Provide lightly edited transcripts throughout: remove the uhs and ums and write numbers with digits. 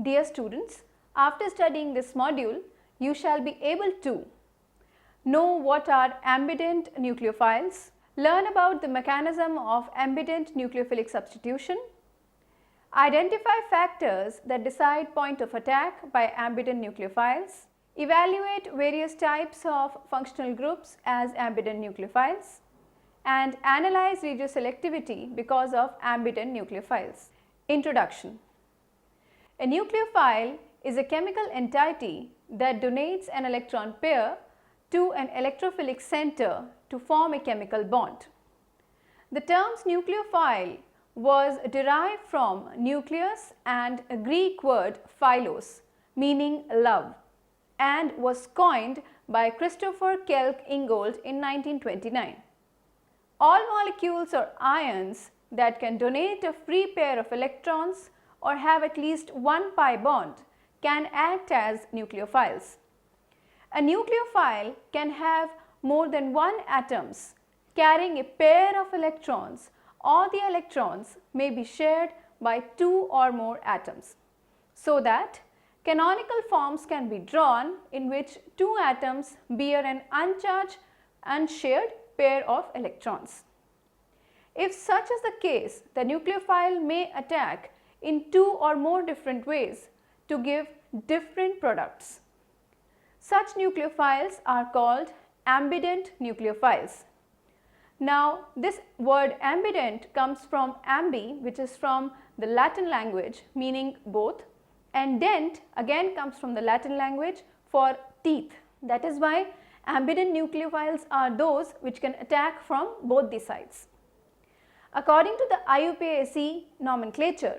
Dear students, after studying this module, you shall be able to know what are ambident nucleophiles, learn about the mechanism of ambident nucleophilic substitution, identify factors that decide point of attack by ambident nucleophiles, evaluate various types of functional groups as ambident nucleophiles, and analyze regioselectivity because of ambident nucleophiles. Introduction. A nucleophile is a chemical entity that donates an electron pair to an electrophilic center to form a chemical bond. The terms nucleophile was derived from nucleus and a Greek word philos, meaning love, and was coined by Christopher Kelk Ingold in 1929. All molecules or ions that can donate a free pair of electrons or have at least one pi bond can act as nucleophiles. A nucleophile can have more than one atoms carrying a pair of electrons, or the electrons may be shared by two or more atoms, so that canonical forms can be drawn in which two atoms bear an uncharged, unshared pair of electrons. If such is the case, the nucleophile may attack in two or more different ways to give different products. Such nucleophiles are called ambident nucleophiles. Now, this word ambident comes from ambi, which is from the Latin language meaning both, and dent again comes from the Latin language for teeth. That is why ambident nucleophiles are those which can attack from both the sides. According to the IUPAC nomenclature,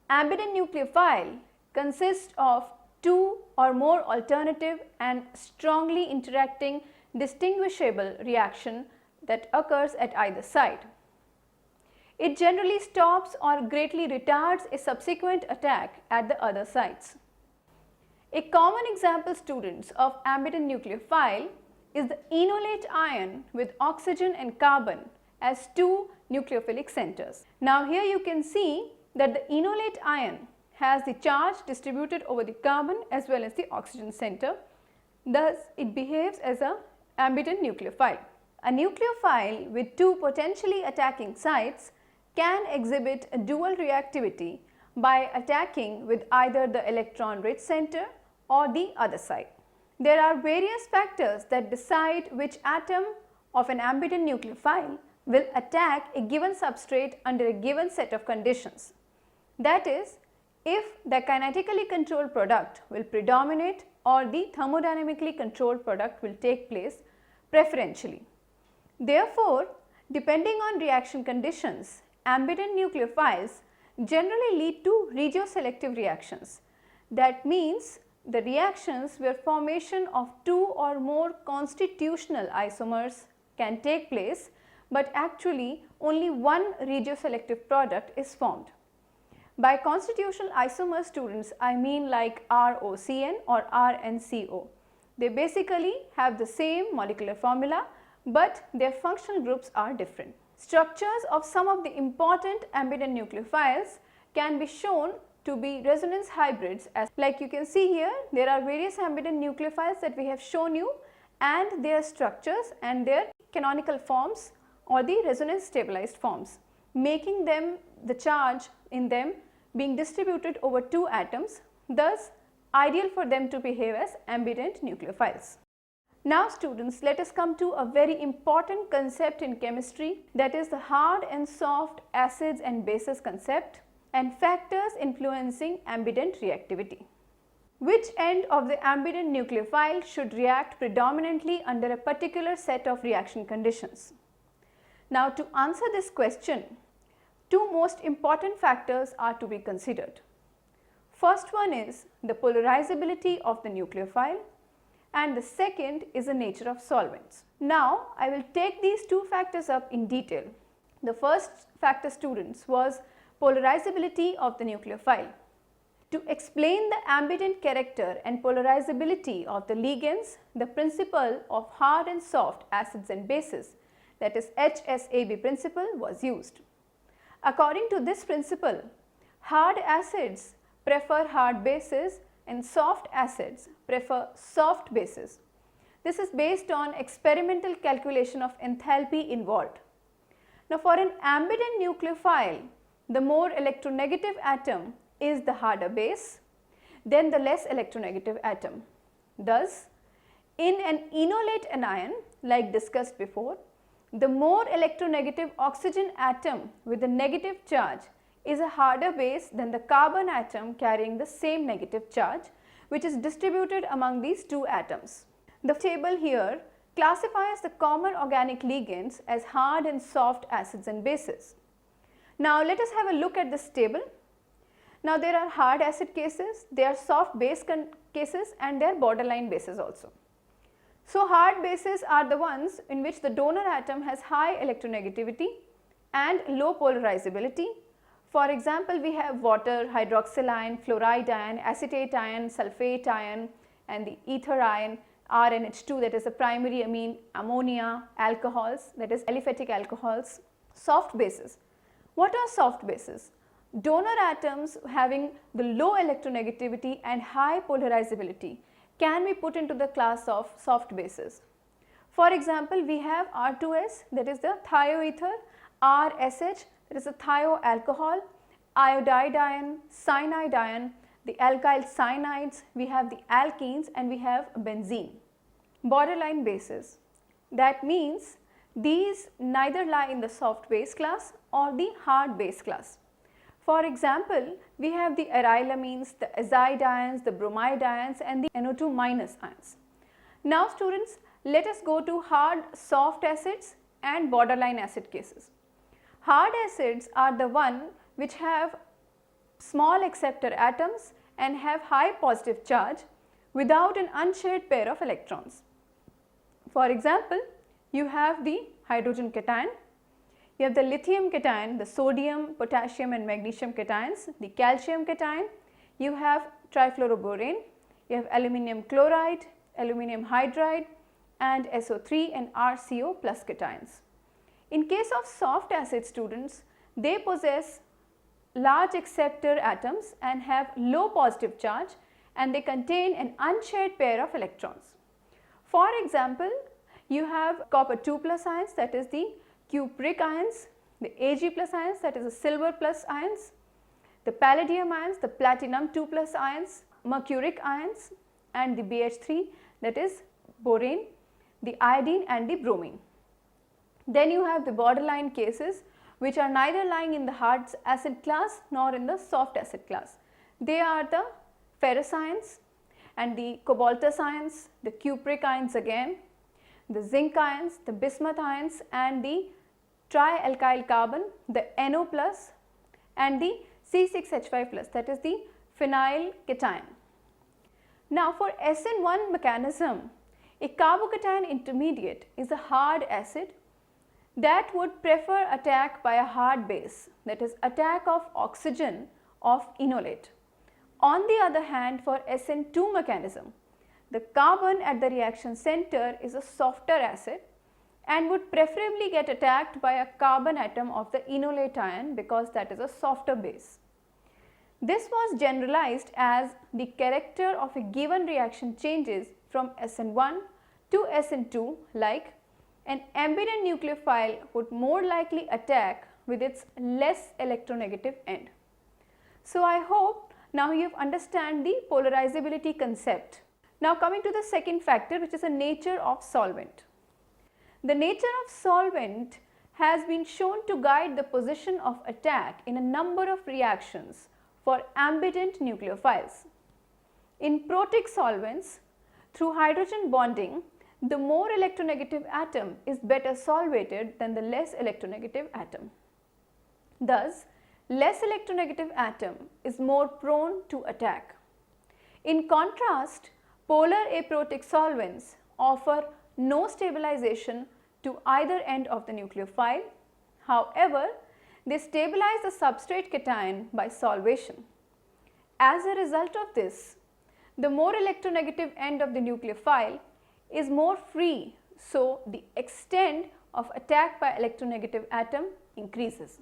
ambident nucleophile consists of two or more alternative and strongly interacting distinguishable reaction that occurs at either side. It generally stops or greatly retards a subsequent attack at the other sides. A common example, students, of ambident nucleophile is the enolate ion with oxygen and carbon as two nucleophilic centers. Now, here you can see that the enolate ion has the charge distributed over the carbon as well as the oxygen center. Thus, it behaves as an ambident nucleophile. A nucleophile with two potentially attacking sites can exhibit a dual reactivity by attacking with either the electron rich center or the other side. There are various factors that decide which atom of an ambident nucleophile will attack a given substrate under a given set of conditions. That is, if the kinetically controlled product will predominate or the thermodynamically controlled product will take place preferentially. Therefore, depending on reaction conditions, ambident nucleophiles generally lead to regioselective reactions. That means the reactions where formation of two or more constitutional isomers can take place, but actually only one regioselective product is formed. By constitutional isomers, students, I mean like ROCN or RNCO. They basically have the same molecular formula, but their functional groups are different. Structures of some of the important ambident nucleophiles can be shown to be resonance hybrids, as like you can see here, there are various ambident nucleophiles that we have shown you, and their structures and their canonical forms or the resonance stabilized forms, making them, the charge in them being distributed over two atoms, thus ideal for them to behave as ambident nucleophiles. Now students, let us come to a very important concept in chemistry, that is the hard and soft acids and bases concept and factors influencing ambident reactivity. Which end of the ambident nucleophile should react predominantly under a particular set of reaction conditions? Now, to answer this question, two most important factors are to be considered. First one is the polarizability of the nucleophile, and the second is the nature of solvents. Now, I will take these two factors up in detail. The first factor, students, was polarizability of the nucleophile. To explain the ambident character and polarizability of the ligands, the principle of hard and soft acids and bases, that is HSAB principle, was used. According to this principle, hard acids prefer hard bases and soft acids prefer soft bases. This is based on experimental calculation of enthalpy involved. Now for an ambident nucleophile, the more electronegative atom is the harder base, then the less electronegative atom. Thus, in an enolate anion, like discussed before, the more electronegative oxygen atom with a negative charge is a harder base than the carbon atom carrying the same negative charge, which is distributed among these two atoms. The table here classifies the common organic ligands as hard and soft acids and bases. Now let us have a look at this table. Now there are hard acid cases, there are soft base cases, and there are borderline bases also. So hard bases are the ones in which the donor atom has high electronegativity and low polarizability. For example, we have water, hydroxyl ion, fluoride ion, acetate ion, sulfate ion, and the ether ion, RNH2, that is the primary amine, ammonia, alcohols, that is aliphatic alcohols. Soft bases. What are soft bases? Donor atoms having the low electronegativity and high polarizability can be put into the class of soft bases. For example, we have R2S, that is the thioether, RSH, that is the thioalcohol, iodide ion, cyanide ion, the alkyl cyanides, we have the alkenes, and we have benzene. Borderline bases, that means these neither lie in the soft base class or the hard base class. For example, we have the arylamines, the azide ions, the bromide ions, and the NO2 minus ions. Now students, let us go to hard soft acids and borderline acid cases. Hard acids are the one which have small acceptor atoms and have high positive charge without an unshared pair of electrons. For example, you have the hydrogen cation, you have the lithium cation, the sodium, potassium and magnesium cations, the calcium cation, you have trifluoroborane, you have aluminum chloride, aluminum hydride, and SO3 and RCO plus cations. In case of soft acid students, they possess large acceptor atoms and have low positive charge, and they contain an unshared pair of electrons. For example, you have copper 2 plus ions, that is the cupric ions, the Ag plus ions, that is the silver plus ions, the palladium ions, the platinum 2 plus ions, mercuric ions, and the BH3, that is borane, the iodine and the bromine. Then you have the borderline cases, which are neither lying in the hard acid class nor in the soft acid class. They are the ferrous ions and the cobaltous ions, the cupric ions again, the zinc ions, the bismuth ions, and the trialkyl carbon, the NO plus, and the C6H5 plus, that is the phenyl cation. Now for SN1 mechanism, a carbocation intermediate is a hard acid that would prefer attack by a hard base, that is attack of oxygen of enolate. On the other hand, for SN2 mechanism, the carbon at the reaction center is a softer acid and would preferably get attacked by a carbon atom of the enolate ion because that is a softer base. This was generalized as the character of a given reaction changes from SN1 to SN2, like an ambident nucleophile would more likely attack with its less electronegative end. So I hope now you have understand the polarizability concept. Now coming to the second factor, which is the nature of solvent. The nature of solvent has been shown to guide the position of attack in a number of reactions for ambident nucleophiles. In protic solvents, through hydrogen bonding, the more electronegative atom is better solvated than the less electronegative atom. Thus, less electronegative atom is more prone to attack. In contrast, polar aprotic solvents offer no stabilization to either end of the nucleophile. However, they stabilize the substrate cation by solvation. As a result of this, the more electronegative end of the nucleophile is more free, so the extent of attack by electronegative atom increases.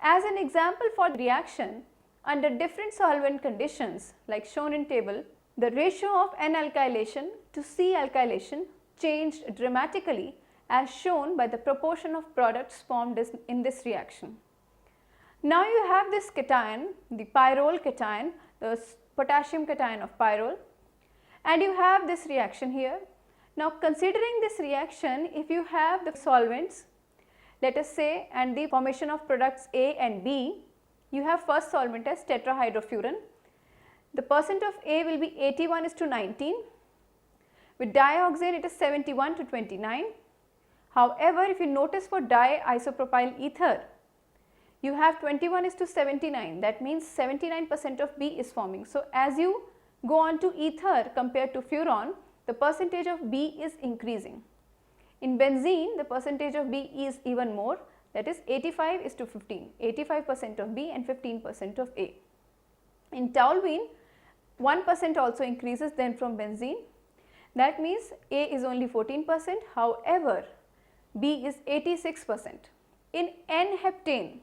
As an example for the reaction, under different solvent conditions like shown in table, the ratio of N-alkylation to C-alkylation changed dramatically as shown by the proportion of products formed in this reaction. Now you have this cation, the pyrrole cation, the potassium cation of pyrrole, and you have this reaction here. Now considering this reaction, if you have the solvents, let us say, and the formation of products A and B, you have first solvent as tetrahydrofuran. The percent of A will be 81:19. With dioxane it is 71:29. However, if you notice for diisopropyl ether, you have 21:79, that means 79% of B is forming. So, as you go on to ether compared to furan, the percentage of B is increasing. In benzene, the percentage of B is even more, that is 85:15, 85% of B and 15% of A. In toluene, 1% also increases then from benzene, that means A is only 14%, however, B is 86%. In N-heptane,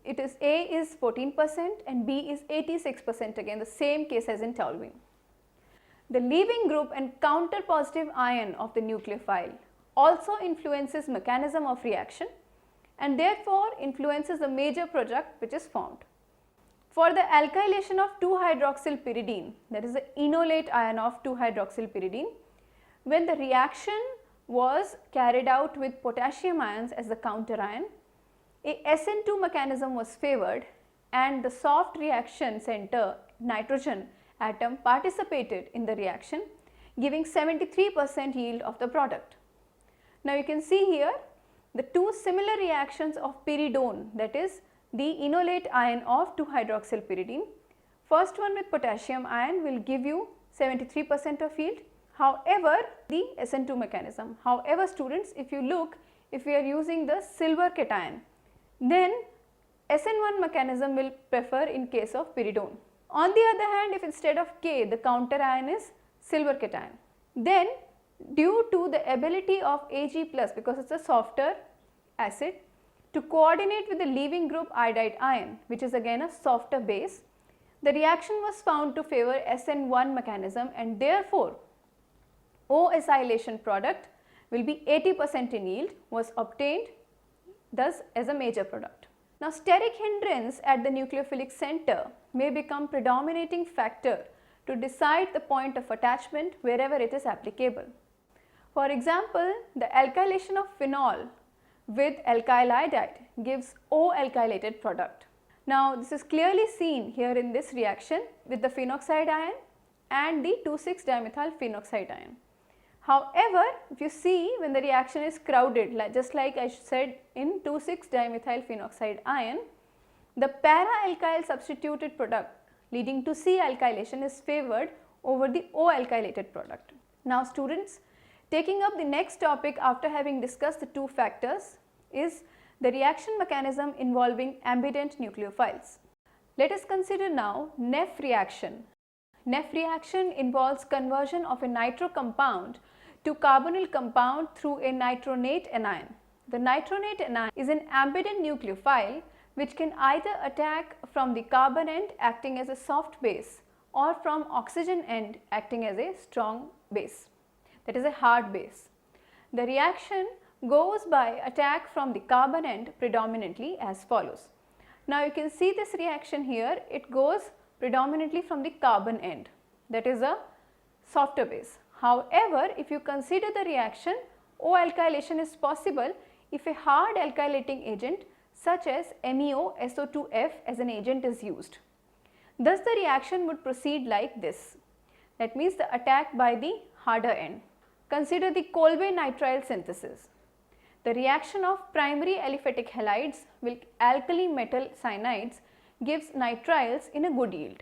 it is A is 14% and B is 86%, again the same case as in toluene. The leaving group and counter positive ion of the nucleophile also influences mechanism of reaction and therefore influences the major product which is formed. For the alkylation of 2-hydroxylpyridine, that is the enolate ion of 2-hydroxylpyridine, when the reaction was carried out with potassium ions as the counter ion, a SN2 mechanism was favored and the soft reaction center nitrogen atom participated in the reaction, giving 73% yield of the product. Now you can see here the two similar reactions of pyridone, that is the enolate ion of 2-hydroxylpyridine. First one with potassium ion will give you 73% of yield, however the SN2 mechanism. However students, if you look, if we are using the silver cation, then SN1 mechanism will prefer in case of pyridone. On the other hand, if instead of K the counter ion is silver cation, then due to the ability of Ag+, because it is a softer acid, to coordinate with the leaving group iodide ion, which is again a softer base, the reaction was found to favor SN1 mechanism and therefore O-acylation product will be 80% in yield, was obtained thus as a major product. Now steric hindrance at the nucleophilic center may become predominating factor to decide the point of attachment wherever it is applicable. For example, the alkylation of phenol with alkyl iodide gives O-alkylated product. Now this is clearly seen here in this reaction with the phenoxide ion and the 2,6-dimethyl phenoxide ion. However, if you see when the reaction is crowded, just like I said in 2,6-dimethyl phenoxide ion, the para-alkyl substituted product leading to C-alkylation is favored over the O-alkylated product. Now students, taking up the next topic after having discussed the two factors is the reaction mechanism involving ambident nucleophiles. Let us consider now NEF reaction. NEF reaction involves conversion of a nitro compound to carbonyl compound through a nitronate anion. The nitronate anion is an ambident nucleophile which can either attack from the carbon end acting as a soft base or from oxygen end acting as a strong base, that is a hard base. The reaction goes by attack from the carbon end predominantly as follows. Now you can see this reaction here, it goes predominantly from the carbon end, that is a softer base. However, if you consider the reaction, O-alkylation is possible if a hard alkylating agent such as MEO-SO2F as an agent is used. Thus the reaction would proceed like this, that means the attack by the harder end. Consider the Kolbe nitrile synthesis. The reaction of primary aliphatic halides with alkali metal cyanides gives nitriles in a good yield.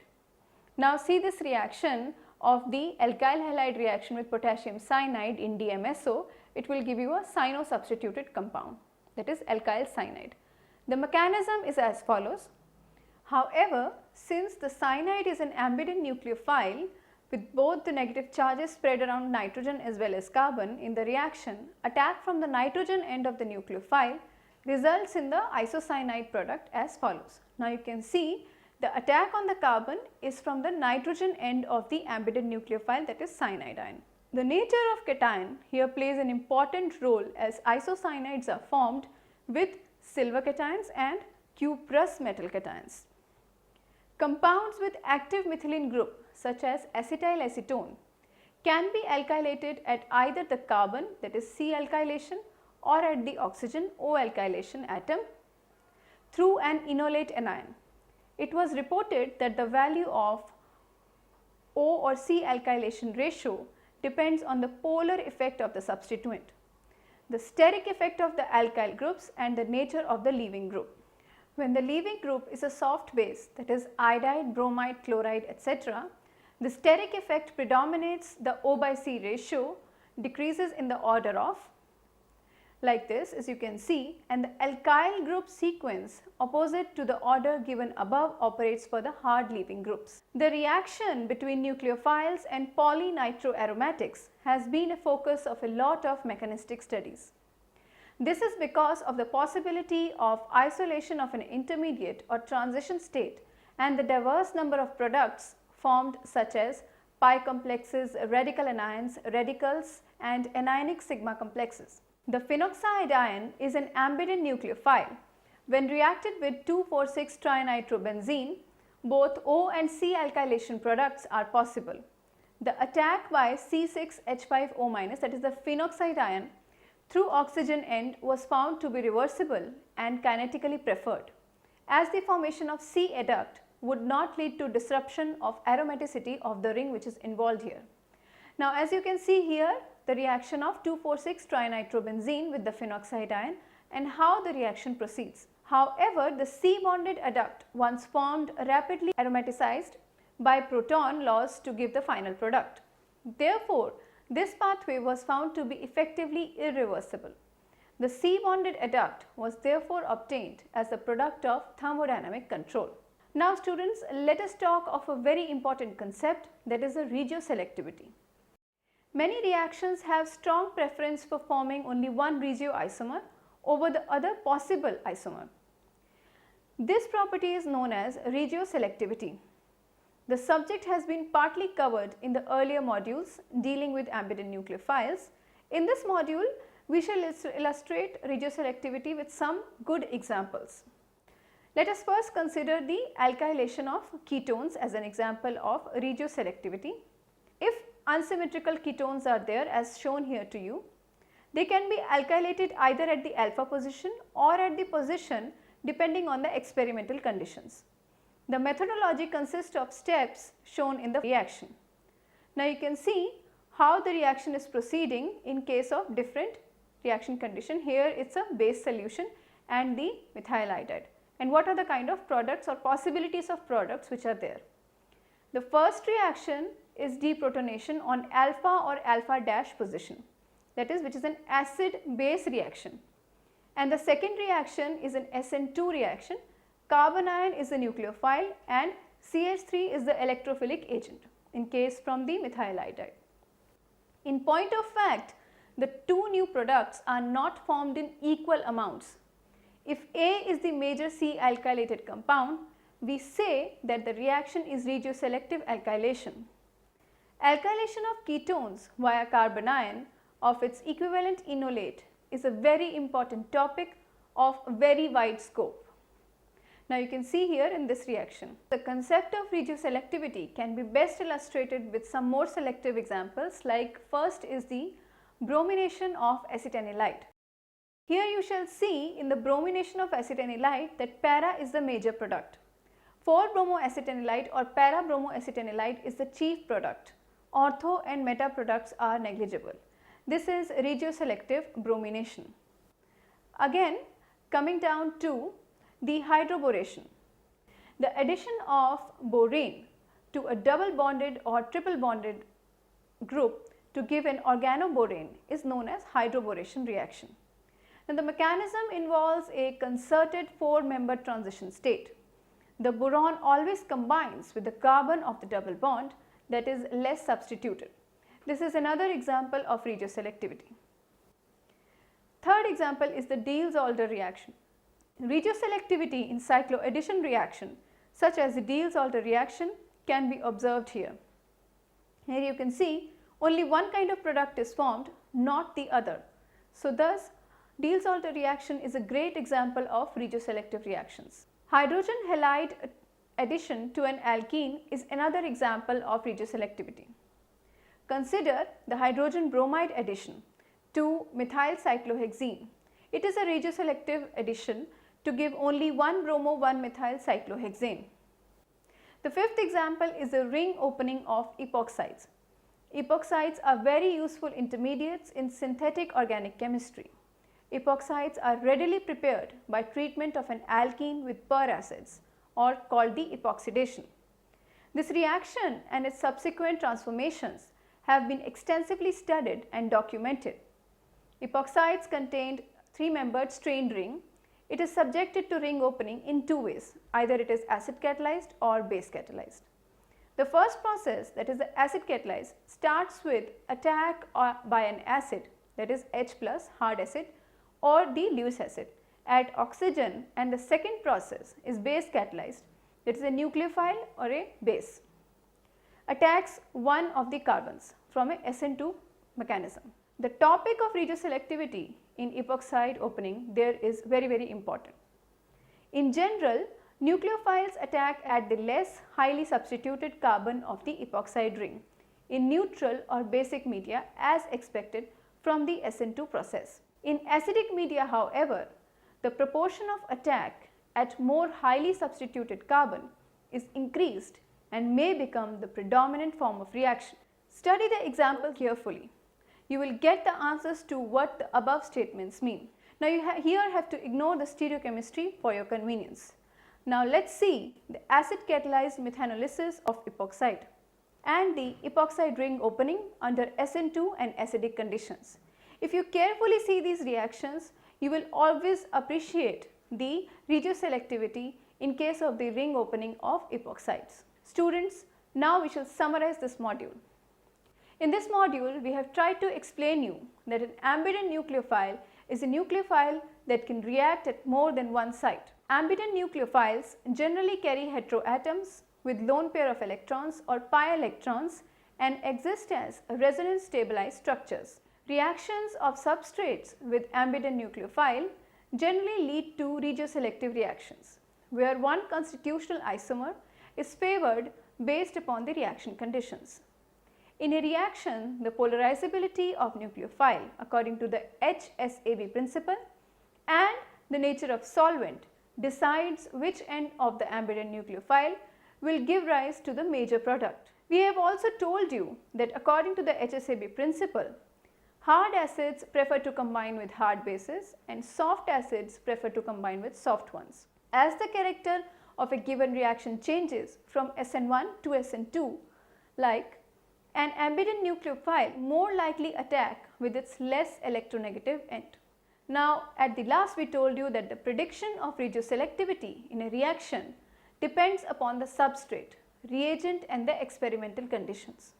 Now see this reaction of the alkyl halide reaction with potassium cyanide in DMSO, it will give you a cyano-substituted compound, that is alkyl cyanide. The mechanism is as follows. However, since the cyanide is an ambident nucleophile with both the negative charges spread around nitrogen as well as carbon in the reaction, attack from the nitrogen end of the nucleophile results in the isocyanide product as follows. Now you can see The attack on the carbon is from the nitrogen end of the ambident nucleophile, that is cyanide ion. The nature of cation here plays an important role as isocyanides are formed with silver cations and cuprous metal cations. Compounds with active methylene group such as acetyl acetone can be alkylated at either the carbon, that is C alkylation, or at the oxygen O alkylation atom through an enolate anion. It was reported that the value of O or C alkylation ratio depends on the polar effect of the substituent, the steric effect of the alkyl groups and the nature of the leaving group. When the leaving group is a soft base, that is iodide, bromide, chloride, etc., the steric effect predominates, the O by C ratio decreases in the order of like this, as you can see, and the alkyl group sequence opposite to the order given above operates for the hard leaving groups. The reaction between nucleophiles and polynitroaromatics has been a focus of a lot of mechanistic studies. This is because of the possibility of isolation of an intermediate or transition state and the diverse number of products formed such as pi complexes, radical anions, radicals and anionic sigma complexes. The phenoxide ion is an ambident nucleophile. When reacted with 2,4,6-trinitrobenzene, both O and C alkylation products are possible. The attack by C6H5O-, that is the phenoxide ion, through oxygen end was found to be reversible and kinetically preferred, as the formation of C adduct would not lead to disruption of aromaticity of the ring which is involved here. Now, as you can see here, the reaction of 2,4,6-trinitrobenzene with the phenoxide ion and how the reaction proceeds. However, the C bonded adduct once formed rapidly aromaticized by proton loss to give the final product. Therefore, this pathway was found to be effectively irreversible. The C bonded adduct was therefore obtained as a product of thermodynamic control. Now students, let us talk of a very important concept, that is the regioselectivity. Many reactions have strong preference for forming only one regioisomer over the other possible isomer. This property is known as regioselectivity. The subject has been partly covered in the earlier modules dealing with ambident nucleophiles. In this module, we shall illustrate regioselectivity with some good examples. Let us first consider the alkylation of ketones as an example of regioselectivity. If unsymmetrical ketones are there as shown here to you, they can be alkylated either at the alpha position or at the position depending on the experimental conditions. The methodology consists of steps shown in the reaction. Now you can see how the reaction is proceeding in case of different reaction condition. Here it is a base solution and the methyl iodide. And what are the kind of products or possibilities of products which are there? The first reaction is deprotonation on alpha or alpha dash position, that is, which is an acid base reaction, and the second reaction is an SN2 reaction. Carbon ion is the nucleophile and CH3 is the electrophilic agent in case from the methyl iodide. In point of fact, the two new products are not formed in equal amounts. If A is the major C alkylated compound, we say that the reaction is regioselective alkylation. Alkylation of ketones via carbon ion of its equivalent enolate is a very important topic of very wide scope. Now you can see here in this reaction, the concept of regioselectivity can be best illustrated with some more selective examples, like first is the bromination of acetanilide. Here you shall see in the bromination of acetanilide that para is the major product. 4-bromoacetanilide or para-bromoacetanilide is the chief product. Ortho and meta products are negligible. This is regioselective bromination. Again, coming down to the hydroboration. The addition of borane to a double bonded or triple bonded group to give an organoborane is known as hydroboration reaction. Now the mechanism involves a concerted 4-member transition state. The boron always combines with the carbon of the double bond, that is less substituted. This is another example of regioselectivity. Third example is the Diels-Alder reaction. Regioselectivity in cycloaddition reaction such as the Diels-Alder reaction, can be observed here. Here you can see only one kind of product is formed, not the other. So thus, Diels-Alder reaction is a great example of regioselective reactions. Hydrogen halide addition to an alkene is another example of regioselectivity. Consider the hydrogen bromide addition to methyl cyclohexene. It is a regioselective addition to give only 1 bromo 1 methyl cyclohexane. The fifth example is the ring opening of epoxides. Epoxides are very useful intermediates in synthetic organic chemistry. Epoxides are readily prepared by treatment of an alkene with peracids, or called the epoxidation. This reaction and its subsequent transformations have been extensively studied and documented. Epoxides contained 3-membered strained ring. It is subjected to ring opening in 2 ways, either it is acid catalyzed or base catalyzed. The first process, that is the acid catalyzed, starts with attack by an acid, that is H plus hard acid, or the Lewis acid at oxygen, and the second process is base catalyzed, that is a nucleophile or a base, attacks one of the carbons from a SN2 mechanism. The topic of regioselectivity in epoxide opening there is very important. In general, nucleophiles attack at the less highly substituted carbon of the epoxide ring in neutral or basic media as expected from the SN2 process. In acidic media, however, the proportion of attack at more highly substituted carbon is increased and may become the predominant form of reaction. Study the example carefully. You will get the answers to what the above statements mean. Now you here have to ignore the stereochemistry for your convenience. Now let us see the acid catalyzed methanolysis of epoxide and the epoxide ring opening under SN2 and acidic conditions. If you carefully see these reactions, you will always appreciate the regioselectivity in case of the ring opening of epoxides. Students, now we shall summarize this module. In this module, we have tried to explain you that an ambident nucleophile is a nucleophile that can react at more than one site. Ambident nucleophiles generally carry heteroatoms with lone pair of electrons or pi electrons and exist as resonance stabilized structures. Reactions of substrates with ambident nucleophile generally lead to regioselective reactions, where one constitutional isomer is favored based upon the reaction conditions. In a reaction, the polarizability of nucleophile according to the HSAB principle and the nature of solvent decides which end of the ambident nucleophile will give rise to the major product. We have also told you that according to the HSAB principle, hard acids prefer to combine with hard bases and soft acids prefer to combine with soft ones. As the character of a given reaction changes from SN1 to SN2, like an ambident nucleophile more likely attack with its less electronegative end. Now at the last we told you that the prediction of regioselectivity in a reaction depends upon the substrate, reagent and the experimental conditions.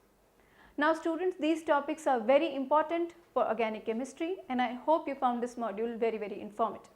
Now students, these topics are very important for organic chemistry and I hope you found this module very informative.